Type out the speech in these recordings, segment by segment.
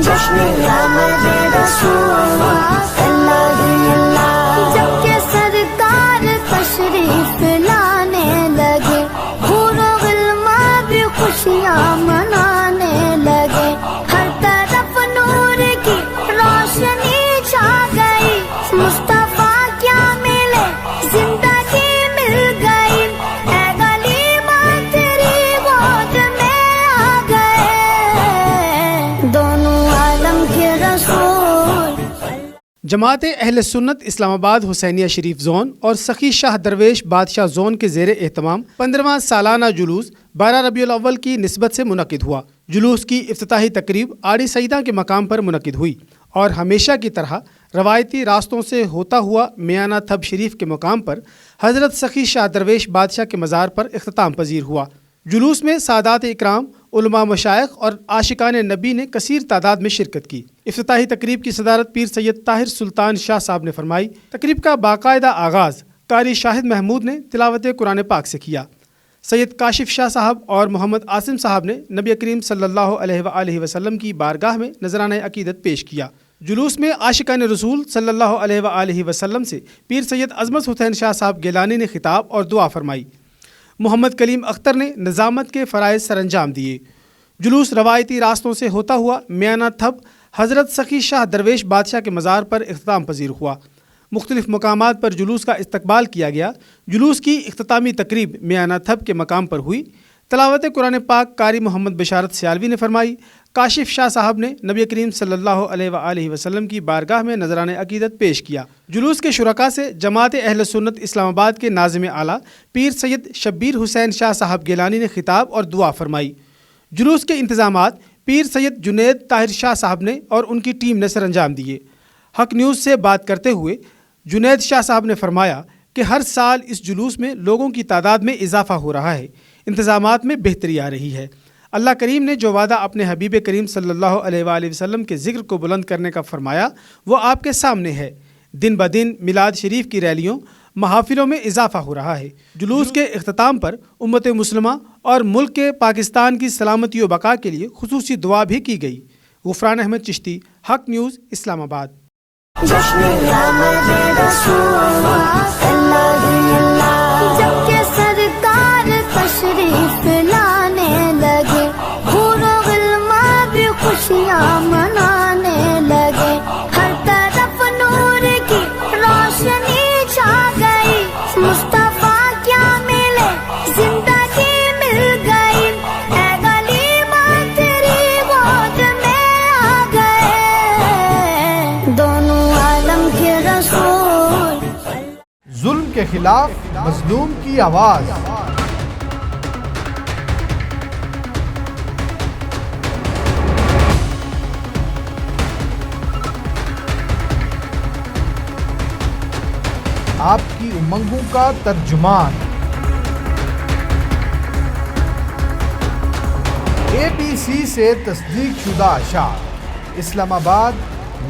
جشن آمد رسول جب کہ سرکار تشریف لانے لگے، حور و غلمان بھی خوشیاں منانے لگے، ہر طرف نور کی روشنی چھا گئی، مصطفیٰ کیا ملے زندگی مل گئی، اے غلیمہ تیری گود میں آ گئے دونوں عالم کے رسول۔ جماعت اہل سنت اسلام آباد حسینیہ شریف زون اور سخی شاہ درویش بادشاہ زون کے زیر اہتمام 15واں سالانہ جلوس 12 ربیع الاول کی نسبت سے منعقد ہوا۔ جلوس کی افتتاحی تقریب آڑی سیدہ کے مقام پر منعقد ہوئی اور ہمیشہ کی طرح روایتی راستوں سے ہوتا ہوا میانہ تھب شریف کے مقام پر حضرت سخی شاہ درویش بادشاہ کے مزار پر اختتام پذیر ہوا۔ جلوس میں سادات اکرام، علماء مشائخ اور عاشقان نبی نے کثیر تعداد میں شرکت کی۔ افتتاحی تقریب کی صدارت پیر سید طاہر سلطان شاہ صاحب نے فرمائی۔ تقریب کا باقاعدہ آغاز قاری شاہد محمود نے تلاوت قرآن پاک سے کیا۔ سید کاشف شاہ صاحب اور محمد عاصم صاحب نے نبی کریم صلی اللہ علیہ وآلہ وسلم کی بارگاہ میں نذرانہ عقیدت پیش کیا۔ جلوس میں عاشقان رسول صلی اللہ علیہ وآلہ وسلم سے پیر سید عظمت حسین شاہ صاحب گیلانی نے خطاب اور دعا فرمائی۔ محمد کلیم اختر نے نظامت کے فرائض سر انجام دیے۔ جلوس روایتی راستوں سے ہوتا ہوا میانہ تھب حضرت سخی شاہ درویش بادشاہ کے مزار پر اختتام پذیر ہوا۔ مختلف مقامات پر جلوس کا استقبال کیا گیا۔ جلوس کی اختتامی تقریب میانہ تھب کے مقام پر ہوئی۔ تلاوت قرآن پاک قاری محمد بشارت سیالوی نے فرمائی۔ کاشف شاہ صاحب نے نبی کریم صلی اللہ علیہ وآلہ وسلم کی بارگاہ میں نذرانہ عقیدت پیش کیا۔ جلوس کے شرکاء سے جماعت اہل سنت اسلام آباد کے ناظم اعلیٰ پیر سید شبیر حسین شاہ صاحب گیلانی نے خطاب اور دعا فرمائی۔ جلوس کے انتظامات پیر سید جنید طاہر شاہ صاحب نے اور ان کی ٹیم نے سر انجام دیے۔ حق نیوز سے بات کرتے ہوئے جنید شاہ صاحب نے فرمایا کہ ہر سال اس جلوس میں لوگوں کی تعداد میں اضافہ ہو رہا ہے، انتظامات میں بہتری آ رہی ہے۔ اللہ کریم نے جو وعدہ اپنے حبیب کریم صلی اللہ علیہ وآلہ وسلم کے ذکر کو بلند کرنے کا فرمایا وہ آپ کے سامنے ہے۔ دن بدن میلاد شریف کی ریلیوں، محافلوں میں اضافہ ہو رہا ہے۔ جلوس کے اختتام پر امت مسلمہ اور ملک کے پاکستان کی سلامتی و بقا کے لیے خصوصی دعا بھی کی گئی۔ غفران احمد چشتی، حق نیوز، اسلام آباد۔ جشن آمد رسول جب کہ سرکار تشریف لانے لگے، حور و غلمان بھی خوشیاں منانے لگے، ہر طرف نور کی روشنی چھا گئی، مصطفیٰ کیا ملے زندگی مل گئی، اے غلیمہ تیری گود میں آ گئے دونوں عالم کے رسول۔ ظلم کے خلاف مظلوم کی آواز، آپ کی امنگوں کا ترجمان، ABC سے تصدیق شدہ اشعار اسلام آباد،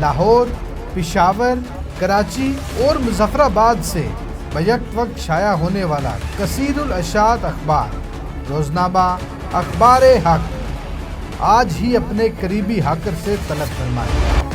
لاہور، پشاور، کراچی اور مظفر آباد سے بیک وقت شائع ہونے والا کثیر الاشاعت اخبار روزنامہ اخبار حق آج ہی اپنے قریبی ہاکر سے طلب فرمائیں۔